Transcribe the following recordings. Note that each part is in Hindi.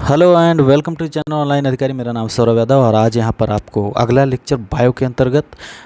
Hello and welcome to channel online अधिकारी। मेरा नाम सौरभ यादव और आज यहाँ पर आपको अगला लेक्चर बायो के अंतर्गत,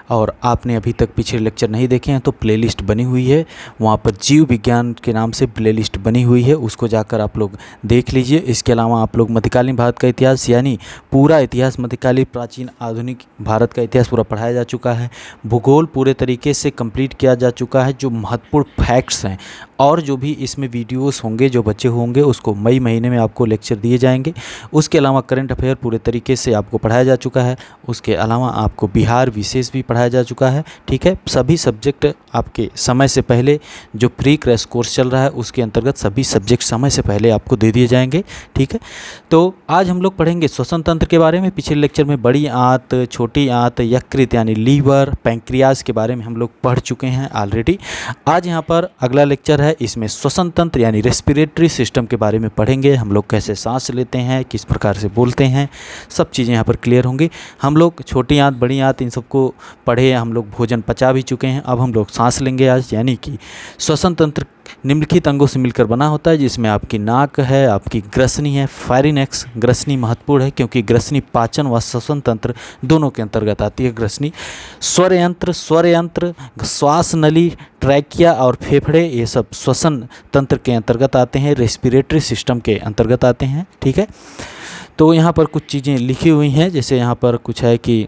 और आपने अभी तक पिछले लेक्चर नहीं देखे हैं तो प्लेलिस्ट बनी हुई है, वहाँ पर जीव विज्ञान के नाम से प्लेलिस्ट बनी हुई है, उसको जाकर आप लोग देख लीजिए। इसके अलावा आप लोग मध्यकालीन भारत का इतिहास यानी पूरा इतिहास, मध्यकालीन, प्राचीन, आधुनिक भारत का इतिहास पूरा पढ़ाया जा चुका है। भूगोल पूरे तरीके से कंप्लीट किया जा चुका है। जो महत्वपूर्ण फैक्ट्स हैं और जो भी इसमें वीडियोस होंगे जो बच्चे होंगे उसको मई महीने में आपको लेक्चर दिए जाएंगे। उसके अलावा करंट अफेयर पूरे तरीके से आपको पढ़ाया जा चुका है। उसके अलावा आपको बिहार विशेष भी पढ़ाया जा चुका है। ठीक है, सभी सब्जेक्ट आपके समय से पहले जो प्री क्रैश कोर्स चल रहा है उसके अंतर्गत सभी सब्जेक्ट समय से पहले आपको दे दिए जाएंगे। ठीक है, तो आज हम लोग पढ़ेंगे श्वसन तंत्र के बारे में। पिछले लेक्चर में बड़ी आंत, छोटी आंत, यकृत यानी लीवर, पैंक्रियाज के बारे में हम लोग पढ़ चुके हैं ऑलरेडी। आज यहाँ पर अगला लेक्चर है, इसमें श्वसन तंत्र यानी रेस्पिरेटरी सिस्टम के बारे में पढ़ेंगे। हम लोग कैसे सांस लेते हैं, किस प्रकार से बोलते हैं, सब चीज़ें यहाँ पर क्लियर होंगी। हम लोग छोटी आंत, बड़ी आंत इन सबको पढ़े, हम लोग भोजन पचा भी चुके हैं। अब हम लोग सांस लेंगे आज, यानी कि श्वसन तंत्र निम्नलिखित अंगों से मिलकर बना होता है, जिसमें आपकी नाक है, आपकी ग्रसनी है, फारिनेक्स। ग्रसनी महत्वपूर्ण है क्योंकि ग्रसनी पाचन व श्वसन तंत्र दोनों के अंतर्गत आती है। ग्रसनी स्वर यंत्र, श्वास नली, ट्रैकिया और फेफड़े, ये सब श्वसन तंत्र के अंतर्गत आते हैं, रेस्पिरेटरी सिस्टम के अंतर्गत आते हैं। ठीक है, तो यहाँ पर कुछ चीज़ें लिखी हुई हैं, जैसे यहाँ पर कुछ है कि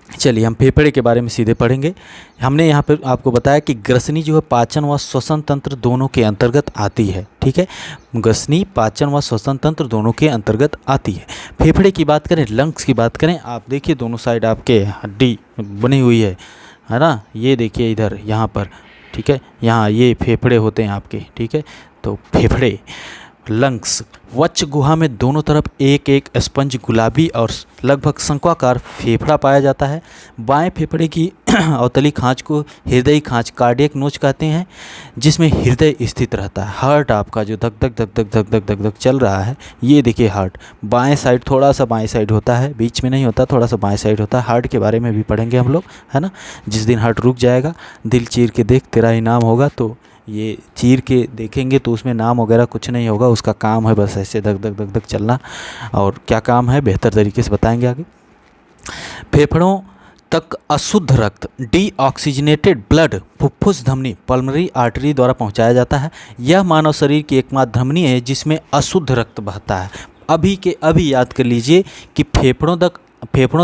चलिए हम फेफड़े के बारे में सीधे पढ़ेंगे। हमने यहाँ पर आपको बताया कि ग्रसनी जो है पाचन व श्वसन तंत्र दोनों के अंतर्गत आती है। ठीक है, ग्रसनी पाचन व श्वसन तंत्र दोनों के अंतर्गत आती है। फेफड़े की बात करें, लंग्स की बात करें, आप देखिए दोनों साइड आपके हड्डी बनी हुई है ना, ये देखिए इधर यहाँ पर। ठीक है, यहाँ ये फेफड़े होते हैं आपके। ठीक है, तो फेफड़े, लंग्स, वक्ष गुहा में दोनों तरफ एक एक स्पंज गुलाबी और लगभग शंक्वाकार फेफड़ा पाया जाता है। बाएं फेफड़े की अवतली खांच को हृदय खांच, कार्डियक नोच कहते हैं, जिसमें हृदय स्थित रहता है। हार्ट आपका जो धक धक धक धक धक धक धक धक चल रहा है, ये देखिए हार्ट बाएं साइड, थोड़ा सा बाएं साइड होता है, बीच में नहीं होता, थोड़ा सा बाएं साइड होता है। हार्ट के बारे में भी पढ़ेंगे हम लोग, है ना। जिस दिन हार्ट रुक जाएगा, दिल चीर के देख तेरा इनाम होगा, तो ये चीर के देखेंगे तो उसमें नाम वगैरह कुछ नहीं होगा, उसका काम है बस ऐसे धक धक धक धक चलना। और क्या काम है बेहतर तरीके से बताएंगे आगे। फेफड़ों तक अशुद्ध रक्त, डीऑक्सीजनेटेड ब्लड, फुफ्फुस धमनी, पल्मोनरी आर्टरी द्वारा पहुंचाया जाता है। यह मानव शरीर की एकमात्र धमनी है जिसमें अशुद्ध रक्त बहता है। अभी के अभी याद कर लीजिए कि फेफड़ों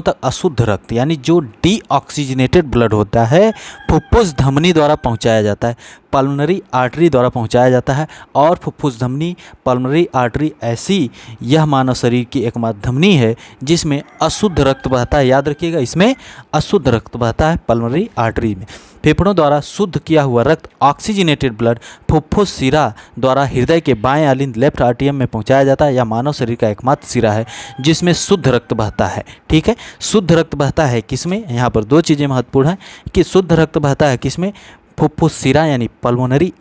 तक अशुद्ध रक्त यानी जो डीऑक्सीजनेटेड ब्लड होता है फुफ्फुस धमनी द्वारा पहुंचाया जाता है, पल्मोनरी आर्टरी द्वारा पहुंचाया जाता है। और फुफ्फुस धमनी, पल्मोनरी आर्टरी ऐसी यह मानव शरीर की एकमात्र धमनी है जिसमें अशुद्ध रक्त बहता है। याद रखिएगा, इसमें अशुद्ध रक्त बहता है पल्मोनरी आर्टरी में। फेफड़ों द्वारा शुद्ध किया हुआ रक्त, ऑक्सीजनेटेड ब्लड, फुफ्फुस सिरा द्वारा हृदय के बाएं आलिंद लेफ्ट आर्टियम में पहुंचाया जाता है। यह मानव शरीर का एकमात्र सिरा है जिसमें शुद्ध रक्त बहता है। ठीक है, शुद्ध रक्त बहता है किसमें, यहाँ पर दो चीज़ें महत्वपूर्ण हैं कि शुद्ध रक्त बहता है किसमें, फुफ्फुस सिरा यानी पल्मोनरी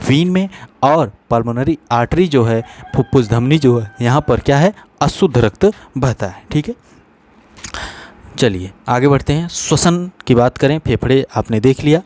वीन में, और पल्मोनरी आर्टरी जो है, फुफ्फुस धमनी जो है, यहाँ पर क्या है, अशुद्ध रक्त बहता है। ठीक है, चलिए आगे बढ़ते हैं। श्वसन की बात करें, फेफड़े आपने देख लिया।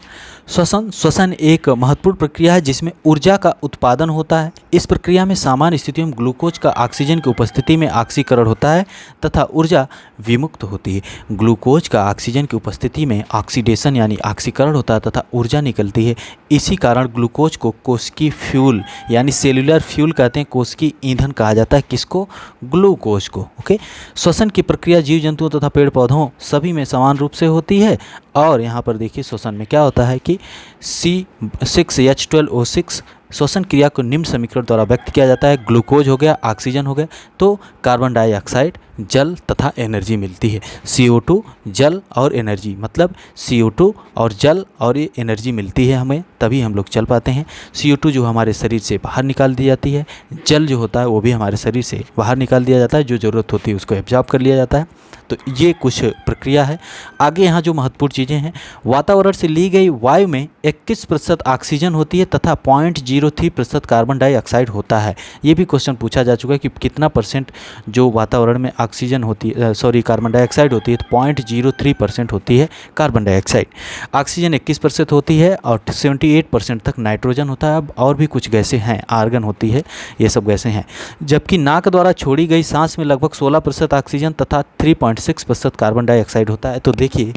श्वसन एक महत्वपूर्ण प्रक्रिया है जिसमें ऊर्जा का उत्पादन होता है। इस प्रक्रिया में सामान्य स्थितियों में ग्लूकोज का ऑक्सीजन की उपस्थिति में ऑक्सीकरण होता है तथा ऊर्जा विमुक्त होती है। ग्लूकोज का ऑक्सीजन की उपस्थिति में ऑक्सीडेशन यानी ऑक्सीकरण होता है तथा ऊर्जा निकलती है। इसी कारण ग्लूकोज को कोशिकीय फ्यूल यानी सेल्यूलर फ्यूल कहते हैं। कोशिकीय ईंधन कहा जाता है किसको, ग्लूकोज को। ओके, श्वसन की प्रक्रिया जीव जंतुओं तथा पेड़ पौधों सभी में समान रूप से होती है। और यहाँ पर देखिए श्वसन में क्या होता है कि C6H12O6 श्वसन क्रिया को निम्न समीकरण द्वारा व्यक्त किया जाता है। ग्लूकोज हो गया, ऑक्सीजन हो गया, तो कार्बन डाइऑक्साइड, जल तथा एनर्जी मिलती है। CO2 जल और एनर्जी, मतलब CO2 और जल और ये एनर्जी मिलती है हमें, तभी हम लोग चल पाते हैं। CO2 जो हमारे शरीर से बाहर निकाल दी जाती है, जल जो होता है वो भी हमारे शरीर से बाहर निकाल दिया जाता है, जो ज़रूरत होती है उसको एब्जॉर्ब कर लिया जाता है। तो ये कुछ प्रक्रिया है। आगे यहाँ जो महत्वपूर्ण चीज़ें हैं, वातावरण से ली गई वायु में 21% ऑक्सीजन होती है तथा 0.03% कार्बन डाइऑक्साइड होता है। ये भी क्वेश्चन पूछा जा चुका है कि कितना % जो वातावरण में ऑक्सीजन होती है, सॉरी कार्बन डाइऑक्साइड होती है, तो 0.03% होती है कार्बन डाइऑक्साइड। ऑक्सीजन 21% होती है और 78% तक नाइट्रोजन होता है। अब और भी कुछ गैसें हैं, आर्गन होती है, ये सब गैसें हैं। जबकि नाक द्वारा छोड़ी गई सांस में लगभग 16% ऑक्सीजन तथा 3.6% कार्बन डाइऑक्साइड होता है। तो देखिए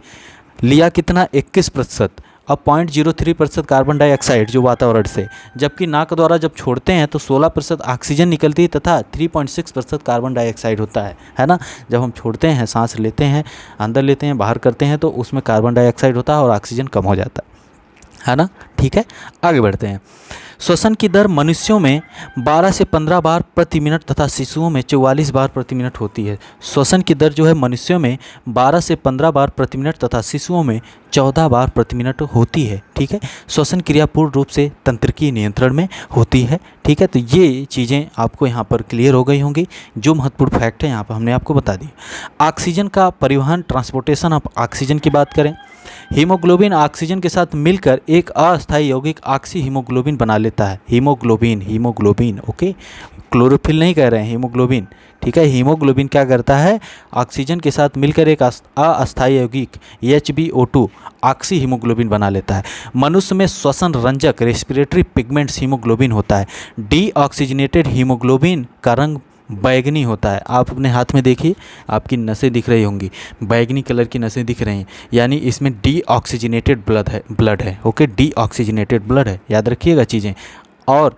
लिया कितना, 21%, अब 0.03% कार्बन डाइऑक्साइड जो वातावरण से, जबकि नाक द्वारा जब छोड़ते हैं तो 16% ऑक्सीजन निकलती है तथा 3.6% कार्बन डाइऑक्साइड होता है ना। जब हम छोड़ते हैं, सांस लेते हैं, अंदर लेते हैं, बाहर करते हैं, तो उसमें कार्बन डाइऑक्साइड होता है और ऑक्सीजन कम हो जाता है ना। ठीक है, आगे बढ़ते हैं। श्वसन की दर मनुष्यों में 12 से 15 बार प्रति मिनट तथा शिशुओं में 44 बार प्रति मिनट होती है। श्वसन की दर जो है मनुष्यों में 12 से 15 बार प्रति मिनट तथा शिशुओं में 14 बार प्रति मिनट होती है। ठीक है, श्वसन क्रिया पूर्ण रूप से तंत्रिकीय नियंत्रण में होती है। ठीक है, तो ये चीज़ें आपको यहाँ पर क्लियर हो गई होंगी। जो महत्वपूर्ण फैक्ट है यहाँ पर हमने आपको बता दी। ऑक्सीजन का परिवहन, ट्रांसपोर्टेशन ऑफ ऑक्सीजन की बात करें, हीमोग्लोबिन ऑक्सीजन के साथ मिलकर एक अस्थायी यौगिक ऑक्सी हीमोग्लोबिन बना लेता है। हीमोग्लोबिन, ओके, क्लोरोफिल नहीं कह रहे हैं, हीमोग्लोबिन। ठीक है, हीमोग्लोबिन क्या करता है, ऑक्सीजन के साथ मिलकर एक अस्थायी यौगिक HbO2 ऑक्सी हीमोग्लोबिन बना लेता है। मनुष्य में श्वसन रंजक रेस्पिरेटरी पिगमेंट्स हीमोग्लोबिन होता है। डीऑक्सीजनेटेड हीमोग्लोबिन का रंग बैगनी होता है। आप अपने हाथ में देखिए, आपकी नसें दिख रही होंगी, बैगनी कलर की नसें दिख रही हैं, यानी इसमें डीऑक्सीजनेटेड ब्लड है। ओके, डीऑक्सीजनेटेड ब्लड है, याद रखिएगा चीज़ें। और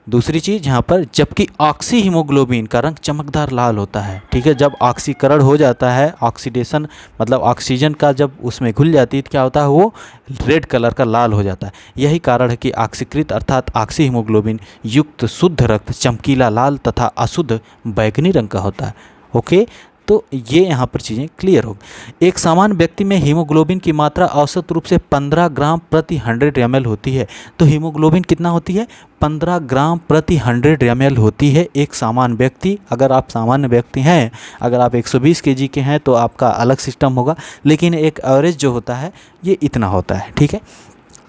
दूसरी चीज़ यहाँ पर, जबकि ऑक्सी हीमोग्लोबिन का रंग चमकदार लाल होता है। ठीक है, जब ऑक्सीकरण हो जाता है, ऑक्सीडेशन मतलब ऑक्सीजन का जब उसमें घुल जाती है तो क्या होता है, वो रेड कलर का लाल हो जाता है। यही कारण है कि ऑक्सीकृत अर्थात ऑक्सी हीमोग्लोबिन युक्त शुद्ध रक्त चमकीला लाल तथा अशुद्ध बैगनी रंग का होता है। ओके, तो ये यहाँ पर चीज़ें क्लियर हो। एक सामान्य व्यक्ति में हीमोग्लोबिन की मात्रा औसत रूप से 15 ग्राम प्रति 100 ml होती है। तो हीमोग्लोबिन कितना होती है, 15 ग्राम प्रति 100 ml होती है एक सामान्य व्यक्ति। अगर आप सामान्य व्यक्ति हैं, अगर आप 120 kg के हैं तो आपका अलग सिस्टम होगा, लेकिन एक एवरेज जो होता है ये इतना होता है। ठीक है,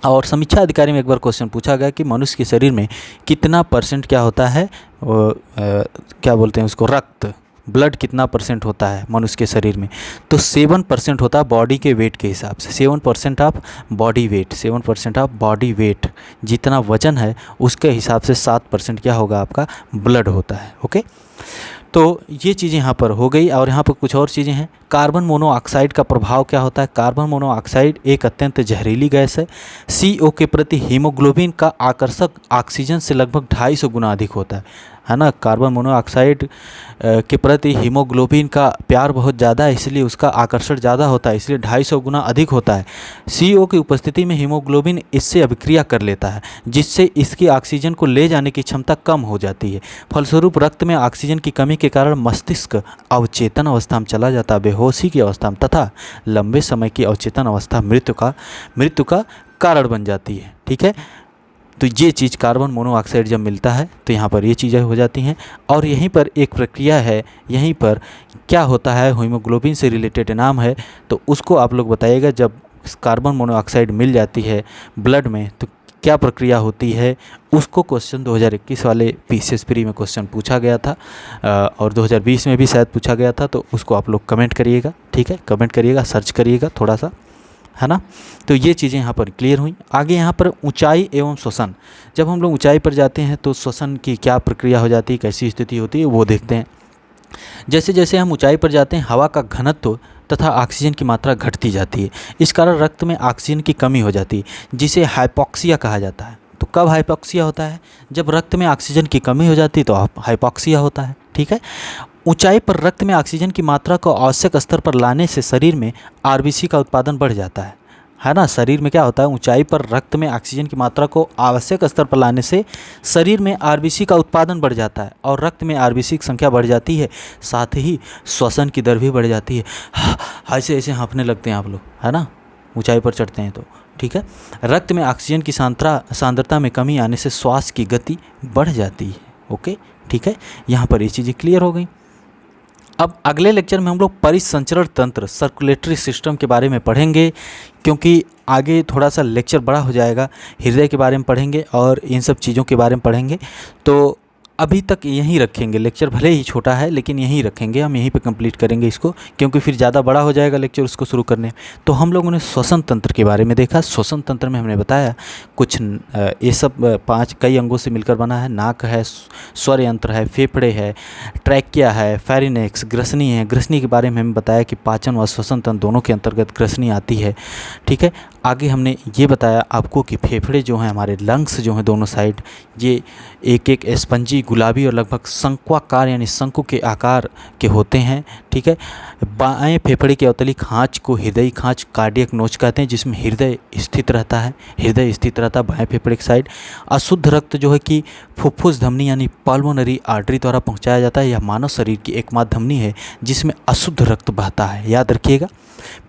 और समीक्षा अधिकारी में एक बार क्वेश्चन पूछा गया कि मनुष्य के शरीर में कितना परसेंट क्या होता है, क्या बोलते हैं उसको, रक्त, ब्लड कितना परसेंट होता है मनुष्य के शरीर में, तो 7% होता है बॉडी के वेट के हिसाब से। 7% of body weight, 7% of body weight, जितना वजन है उसके हिसाब से 7% क्या होगा, आपका ब्लड होता है। ओके, तो ये चीज़ें यहाँ पर हो गई। और यहाँ पर कुछ और चीज़ें हैं। कार्बन मोनोऑक्साइड का प्रभाव क्या होता है। कार्बन मोनोऑक्साइड एक अत्यंत जहरीली गैस है। CO के प्रति हीमोग्लोबिन का आकर्षक ऑक्सीजन से लगभग 250 गुना अधिक होता है ना। कार्बन मोनोऑक्साइड के प्रति हीमोग्लोबिन का प्यार बहुत ज़्यादा है, इसलिए उसका आकर्षण ज़्यादा होता है, इसलिए 250 गुना अधिक होता है। CO की उपस्थिति में हीमोग्लोबिन इससे अभिक्रिया कर लेता है, जिससे इसकी ऑक्सीजन को ले जाने की क्षमता कम हो जाती है। फलस्वरूप रक्त में ऑक्सीजन की कमी के कारण मस्तिष्क अवचेतन अवस्था में चला जाता है, बेहोशी की अवस्था में, तथा लंबे समय की अवचेतन अवस्था मृत्यु का कारण बन जाती है। ठीक है, तो ये चीज़ कार्बन मोनोऑक्साइड जब मिलता है तो यहाँ पर ये चीज़ें हो जाती हैं। और यहीं पर एक प्रक्रिया है, यहीं पर क्या होता है, हीमोग्लोबिन से रिलेटेड नाम है, तो उसको आप लोग बताइएगा। जब कार्बन मोनोऑक्साइड मिल जाती है ब्लड में तो क्या प्रक्रिया होती है, उसको क्वेश्चन 2021 वाले पीसीएस प्री में क्वेश्चन पूछा गया था और 2020 में भी शायद पूछा गया था। तो उसको आप लोग कमेंट करिएगा। ठीक है, कमेंट करिएगा, सर्च करिएगा थोड़ा सा, है ना। तो ये चीज़ें यहाँ पर क्लियर हुई। आगे यहाँ पर ऊंचाई एवं श्वसन, जब हम लोग ऊंचाई पर जाते हैं तो श्वसन की क्या प्रक्रिया हो जाती है, कैसी स्थिति होती है, वो देखते हैं। जैसे जैसे हम ऊंचाई पर जाते हैं हवा का घनत्व तथा ऑक्सीजन की मात्रा घटती जाती है। इस कारण रक्त में ऑक्सीजन की कमी हो जाती है, जिसे हाइपॉक्सिया कहा जाता है। तो कब हाइपॉक्सिया होता है, जब रक्त में ऑक्सीजन की कमी हो जाती है तो हाइपॉक्सिया होता है। ठीक है, ऊंचाई पर रक्त में ऑक्सीजन की मात्रा को आवश्यक स्तर पर लाने से शरीर में RBC का उत्पादन बढ़ जाता है ना। शरीर में क्या होता है, ऊंचाई पर रक्त में ऑक्सीजन की मात्रा को आवश्यक स्तर पर लाने से शरीर में RBC का उत्पादन बढ़ जाता है और रक्त में RBC की संख्या बढ़ जाती है, साथ ही श्वसन की दर भी बढ़ जाती है। ऐसे ऐसे हाँफने लगते हैं आप लोग, है ना, ऊंचाई पर चढ़ते हैं तो। ठीक है, रक्त में ऑक्सीजन की सांद्रता में कमी आने से श्वास की गति बढ़ जाती है। ओके, ठीक है, यहाँ पर ये चीज़ें क्लियर हो गई। अब अगले लेक्चर में हम लोग परिसंचरण तंत्र, सर्कुलेटरी सिस्टम के बारे में पढ़ेंगे, क्योंकि आगे थोड़ा सा लेक्चर बड़ा हो जाएगा। हृदय के बारे में पढ़ेंगे और इन सब चीज़ों के बारे में पढ़ेंगे। तो अभी तक यहीं रखेंगे लेक्चर, भले ही छोटा है लेकिन यहीं रखेंगे, हम यहीं पे कंप्लीट करेंगे इसको, क्योंकि फिर ज़्यादा बड़ा हो जाएगा लेक्चर उसको शुरू करने। तो हम लोगों ने श्वसन तंत्र के बारे में देखा। श्वसन तंत्र में हमने बताया कुछ ये सब 5 कई अंगों से मिलकर बना है। नाक है, स्वर यंत्र है, फेफड़े है, ट्रैकिया है, फेरिनेक्स, ग्रसनी है। ग्रसनी के बारे में हमें बताया कि पाचन व श्वसन तंत्र दोनों के अंतर्गत ग्रसनी आती है, ठीक है। आगे हमने ये बताया आपको कि फेफड़े जो हैं हमारे, लंग्स जो हैं दोनों साइड, ये एक एक स्पंजी, गुलाबी और लगभग शंक्वाकार यानी शंकु के आकार के होते हैं, ठीक है। बाएं फेफड़े के अवतली खांच को हृदय खांच, कार्डियक नोच कहते हैं, जिसमें हृदय स्थित रहता है, हृदय स्थित रहता है बाएं फेफड़े की साइड। अशुद्ध रक्त जो है कि फुफ्फुस धमनी यानी पल्मोनरी आर्टरी द्वारा पहुंचाया जाता है। यह मानव शरीर की एकमात्र धमनी है जिसमें अशुद्ध रक्त बहता है, याद रखिएगा।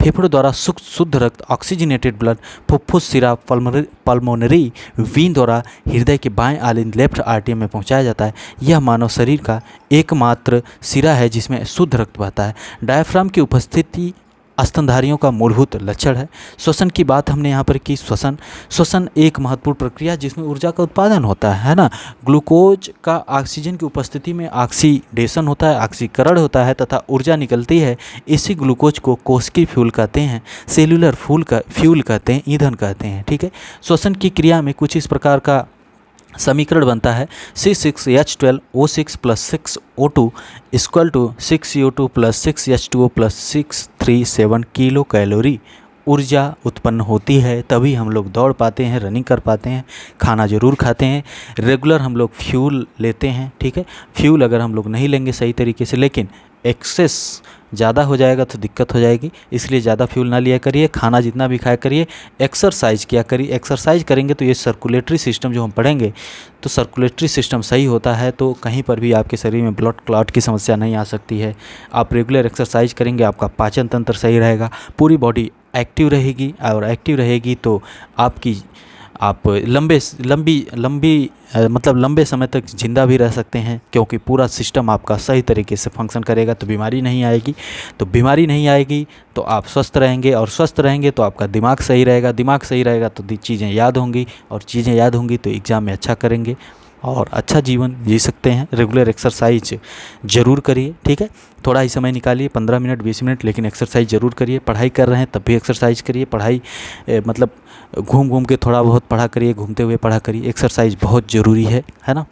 फेफड़ों द्वारा शुद्ध रक्त ऑक्सीजनेटेड ब्लड फुफ्फुस सिरा पल्मोनरी वीन द्वारा हृदय के बाएं आलिंद लेफ्ट आर्टियम में पहुंचाया जाता है। यह मानव शरीर का एकमात्र सिरा है जिसमें शुद्ध रक्त बहता है। डायफ्राम की उपस्थिति स्तनधारियों का मूलभूत लक्षण है। श्वसन की बात हमने यहाँ पर की। श्वसन एक महत्वपूर्ण प्रक्रिया जिसमें ऊर्जा का उत्पादन होता है ना। ग्लूकोज का ऑक्सीजन की उपस्थिति में ऑक्सीडेशन होता है, ऑक्सीकरण होता है तथा ऊर्जा निकलती है। इसी ग्लूकोज को कोशिकीय फ्यूल कहते हैं, सेल्यूलर फ्यूल कहते हैं, ईंधन कहते हैं, ठीक है। श्वसन की क्रिया में कुछ इस प्रकार का समीकरण बनता है C6H12O6 + 6O2 = 6CO2 + 6H2O + 637 kilo calorie ऊर्जा उत्पन्न होती है। तभी हम लोग दौड़ पाते हैं, रनिंग कर पाते हैं, खाना ज़रूर खाते हैं, रेगुलर हम लोग फ्यूल लेते हैं, ठीक है। फ्यूल अगर हम लोग नहीं लेंगे सही तरीके से, लेकिन एक्सेस ज़्यादा हो जाएगा तो दिक्कत हो जाएगी, इसलिए ज़्यादा फ्यूल ना लिया करिए। खाना जितना भी खाया करिए, एक्सरसाइज किया करिए। एक्सरसाइज करेंगे तो ये सर्कुलेटरी सिस्टम जो हम पढ़ेंगे, तो सर्कुलेटरी सिस्टम सही होता है तो कहीं पर भी आपके शरीर में ब्लड क्लॉट की समस्या नहीं आ सकती है। आप रेगुलर एक्सरसाइज करेंगे, आपका पाचन तंत्र सही रहेगा, पूरी बॉडी एक्टिव रहेगी, और एक्टिव रहेगी तो आप लंबे समय तक ज़िंदा भी रह सकते हैं, क्योंकि पूरा सिस्टम आपका सही तरीके से फंक्शन करेगा तो बीमारी नहीं आएगी। तो आप स्वस्थ रहेंगे, और स्वस्थ रहेंगे तो आपका दिमाग सही रहेगा, दिमाग सही रहेगा तो चीज़ें याद होंगी, और चीज़ें याद होंगी तो एग्ज़ाम में अच्छा करेंगे और अच्छा जीवन जी सकते हैं। रेगुलर एक्सरसाइज ज़रूर करिए, ठीक है। थोड़ा ही समय निकालिए, 15 मिनट 20 मिनट, लेकिन एक्सरसाइज ज़रूर करिए। पढ़ाई कर रहे हैं तब भी एक्सरसाइज करिए। पढ़ाई मतलब घूम के थोड़ा बहुत पढ़ा करिए, घूमते हुए पढ़ा करिए। एक्सरसाइज बहुत ज़रूरी है ना।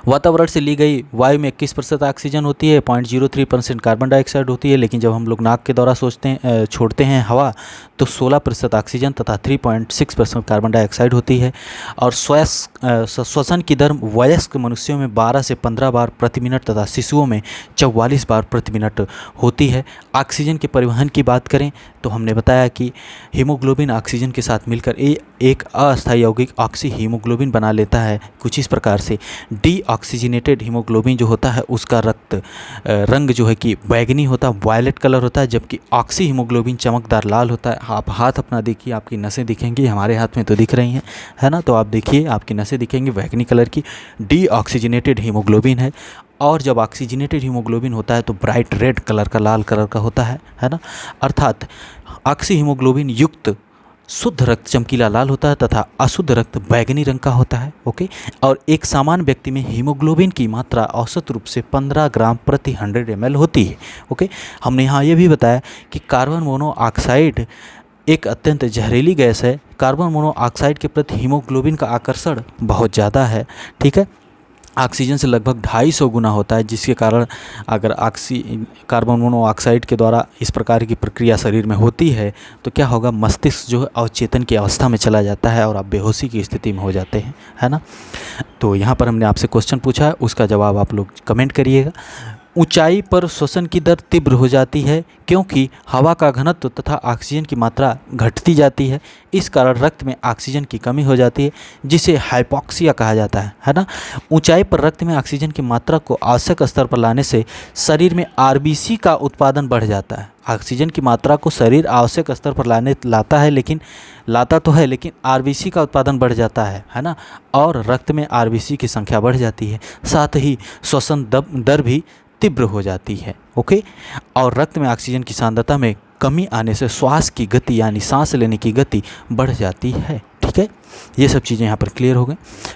वातावरण से ली गई वायु में 21% ऑक्सीजन होती है, 0.03% कार्बन डाइऑक्साइड होती है, लेकिन जब हम लोग नाक के द्वारा छोड़ते हैं हवा तो 16% ऑक्सीजन तथा 3.6% कार्बन डाइऑक्साइड होती है। और श्वसन की दर वयस्क मनुष्यों में 12 से 15 बार प्रति मिनट तथा शिशुओं में 44 बार प्रति मिनट होती है। ऑक्सीजन के परिवहन की बात करें तो हमने बताया कि हीमोग्लोबिन ऑक्सीजन के साथ मिलकर एक अस्थायी यौगिक ऑक्सी हीमोग्लोबिन बना लेता है कुछ इस प्रकार से। डीऑक्सीजनेटेड हीमोग्लोबिन जो होता है उसका रंग जो है कि बैगनी होता है, वायलेट कलर होता है, जबकि ऑक्सी हीमोग्लोबिन चमकदार लाल होता है। आप हाथ अपना देखिए, आपकी नसें दिखेंगी, हमारे हाथ में तो दिख रही हैं, है ना। तो आप देखिए, आपकी नसें दिखेंगी बैगनी कलर की, डीऑक्सीजनेटेड हीमोग्लोबिन है। और जब ऑक्सीजनेटेड हीमोग्लोबिन होता है तो ब्राइट रेड कलर का, लाल कलर का होता है ना। अर्थात ऑक्सी हीमोग्लोबिन युक्त शुद्ध रक्त चमकीला लाल होता है तथा अशुद्ध रक्त बैगनी रंग का होता है, ओके। और एक सामान्य व्यक्ति में हीमोग्लोबिन की मात्रा औसत रूप से 15 ग्राम प्रति 100 ml होती है, ओके। हमने यहाँ ये भी बताया कि कार्बन मोनोऑक्साइड एक अत्यंत जहरीली गैस है। कार्बन मोनोऑक्साइड के प्रति हीमोग्लोबिन का आकर्षण बहुत ज़्यादा है, ठीक है। ऑक्सीजन से लगभग 250 गुना होता है, जिसके कारण अगर कार्बन मोनोऑक्साइड के द्वारा इस प्रकार की प्रक्रिया शरीर में होती है तो क्या होगा, मस्तिष्क जो है अवचेतन की अवस्था में चला जाता है और आप बेहोशी की स्थिति में हो जाते हैं, है ना। तो यहाँ पर हमने आपसे क्वेश्चन पूछा है, उसका जवाब आप लोग कमेंट करिएगा। ऊंचाई पर श्वसन की दर तीव्र हो जाती है क्योंकि हवा का घनत्व तथा ऑक्सीजन की मात्रा घटती जाती है। इस कारण रक्त में ऑक्सीजन की कमी हो जाती है, जिसे हाइपोक्सिया कहा जाता है ना। ऊंचाई पर रक्त में ऑक्सीजन की मात्रा को आवश्यक स्तर पर लाने से शरीर में आरबीसी का उत्पादन बढ़ जाता है। ऑक्सीजन की मात्रा को शरीर आवश्यक स्तर पर लाता तो है, लेकिन आरबीसी का उत्पादन बढ़ जाता है ना। और रक्त में आरबीसी की संख्या बढ़ जाती है, साथ ही श्वसन दर भी तीव्र हो जाती है, ओके। और रक्त में ऑक्सीजन की सांद्रता में कमी आने से श्वास की गति यानी सांस लेने की गति बढ़ जाती है। ठीक है, ये सब चीज़ें यहाँ पर क्लियर हो गई।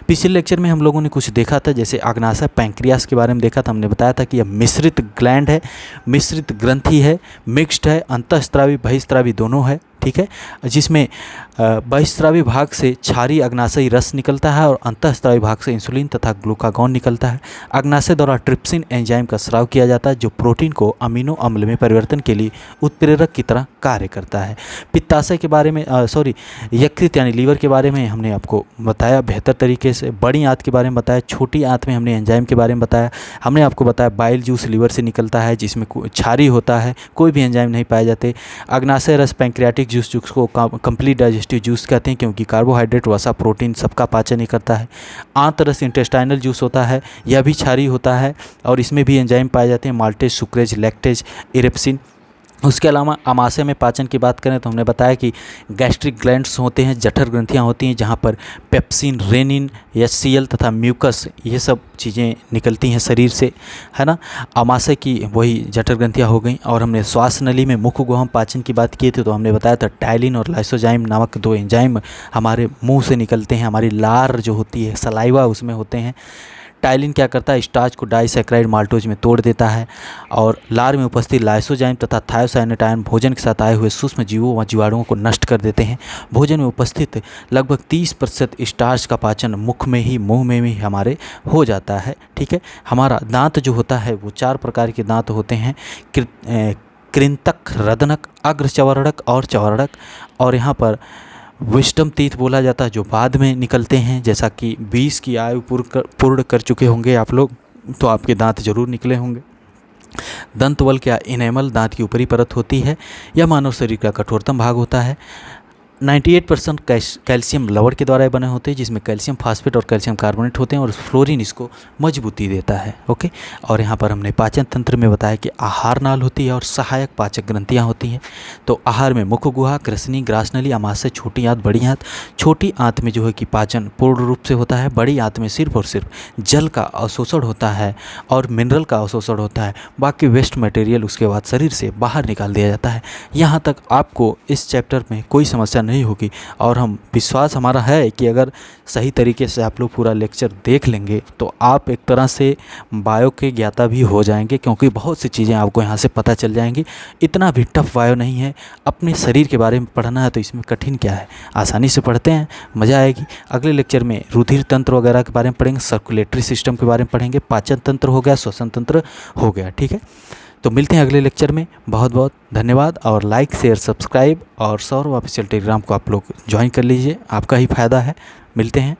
पिछले लेक्चर में हम लोगों ने कुछ देखा था, जैसे अग्नाशय पैंक्रियास के बारे में देखा था। हमने बताया था कि यह मिश्रित ग्लैंड है, मिश्रित ग्रंथि है, मिक्स्ड है, अंतःस्रावी बहिस्रावी दोनों है। ठीक है, जिसमें बहिस्रावी भाग से क्षारीय अग्नाशयी रस निकलता है और अंतःस्रावी भाग से इंसुलिन तथा ग्लूकागॉन निकलता है। अग्नाशय द्वारा ट्रिप्सिन एंजाइम का स्राव किया जाता है जो प्रोटीन को अमीनो अम्ल में परिवर्तन के लिए उत्प्रेरक की तरह कार्य करता है। पित्ताशय के बारे में यकृत यानी लीवर के बारे में हमने आपको बताया बेहतर तरीके से। बड़ी आंत के बारे में बताया, छोटी आंत में हमने एंजाइम के बारे में बताया। हमने आपको बताया बाइल जूस लीवर से निकलता है जिसमें क्षारीय होता है, कोई भी एंजाइम नहीं पाए जाते। अग्नाशय रस पैंक्रियाटिक जूस जिसको कंप्लीट डाइजेस्टिव जूस कहते हैं क्योंकि कार्बोहाइड्रेट वसा प्रोटीन सबका पाचन ही करता है। आंत रस इंटेस्टाइनल जूस होता है, यह भी क्षारीय होता है और इसमें भी एंजाइम पाए जाते हैं, माल्टेज, सुक्रेज, लैक्टेज, इरेप्सिन। उसके अलावा आमाशय में पाचन की बात करें तो हमने बताया कि गैस्ट्रिक ग्लैंड्स होते हैं, जठर ग्रंथियां होती हैं जहां पर पेप्सिन, रेनिन, एचसीएल तथा म्यूकस ये सब चीज़ें निकलती हैं शरीर से, है ना। आमाशय की वही जठर ग्रंथियां हो गई। और हमने श्वास नली में मुख गुहा पाचन की बात की थी तो हमने बताया था टाइलिन और लाइसोजाइम नामक दो एंजाइम हमारे मुँह से निकलते हैं, हमारी लार जो होती है सलाइवा उसमें होते हैं। टाइलिन क्या करता है, स्टार्च को डाइसैक्राइड माल्टोज में तोड़ देता है और लार में उपस्थित लाइसोजाइम तथा थायोसाइनेटाइन भोजन के साथ आए हुए सूक्ष्म जीवों व जीवाणुओं को नष्ट कर देते हैं। भोजन में उपस्थित लगभग 30% स्टार्च का पाचन मुंह में ही हमारे हो जाता है। ठीक है, हमारा दांत जो होता है वो 4 प्रकार के दांत होते हैं, कृंतक, रदनक, अग्रचवर्णक और चवर्णक। और यहाँ पर विस्डम टीथ बोला जाता है जो बाद में निकलते हैं। जैसा कि 20 की आयु पूर्ण कर चुके होंगे आप लोग तो आपके दांत जरूर निकले होंगे। दंतवल्क क्या इनेमल दांत की ऊपरी परत होती है। यह मानव शरीर का कठोरतम भाग होता है। 98% कैल्शियम लवण के द्वारा बने होते हैं जिसमें कैल्शियम फास्फेट और कैल्शियम कार्बोनेट होते हैं और फ्लोरीन इसको मजबूती देता है। ओके, और यहाँ पर हमने पाचन तंत्र में बताया कि आहार नाल होती है और सहायक पाचक ग्रंथियाँ होती हैं। तो आहार में मुख गुहा, कृष्णी, ग्रासनली, आमाशय, छोटी आंत, बड़ी आंत। छोटी आंत में जो है कि पाचन पूर्ण रूप से होता है, बड़ी आंत में सिर्फ और सिर्फ जल का अवशोषण होता है और मिनरल का अवशोषण होता है, बाकी वेस्ट मटेरियल उसके बाद शरीर से बाहर निकाल दिया जाता है। यहाँ तक आपको इस चैप्टर में कोई समस्या नहीं होगी और हम विश्वास हमारा है कि अगर सही तरीके से आप लोग पूरा लेक्चर देख लेंगे तो आप एक तरह से बायो के ज्ञाता भी हो जाएंगे क्योंकि बहुत सी चीज़ें आपको यहाँ से पता चल जाएंगी। इतना भी टफ बायो नहीं है, अपने शरीर के बारे में पढ़ना है तो इसमें कठिन क्या है, आसानी से पढ़ते हैं, मज़ा आएगी। अगले लेक्चर में रुधिर तंत्र वगैरह के बारे में पढ़ेंगे, सर्कुलेटरी सिस्टम के बारे में पढ़ेंगे, पाचन तंत्र हो गया, श्वसन तंत्र हो गया। ठीक है, तो मिलते हैं अगले लेक्चर में। बहुत बहुत धन्यवाद और लाइक, शेयर, सब्सक्राइब और सौरभ ऑफिशियल टेलीग्राम को आप लोग ज्वाइन कर लीजिए, आपका ही फ़ायदा है। मिलते हैं।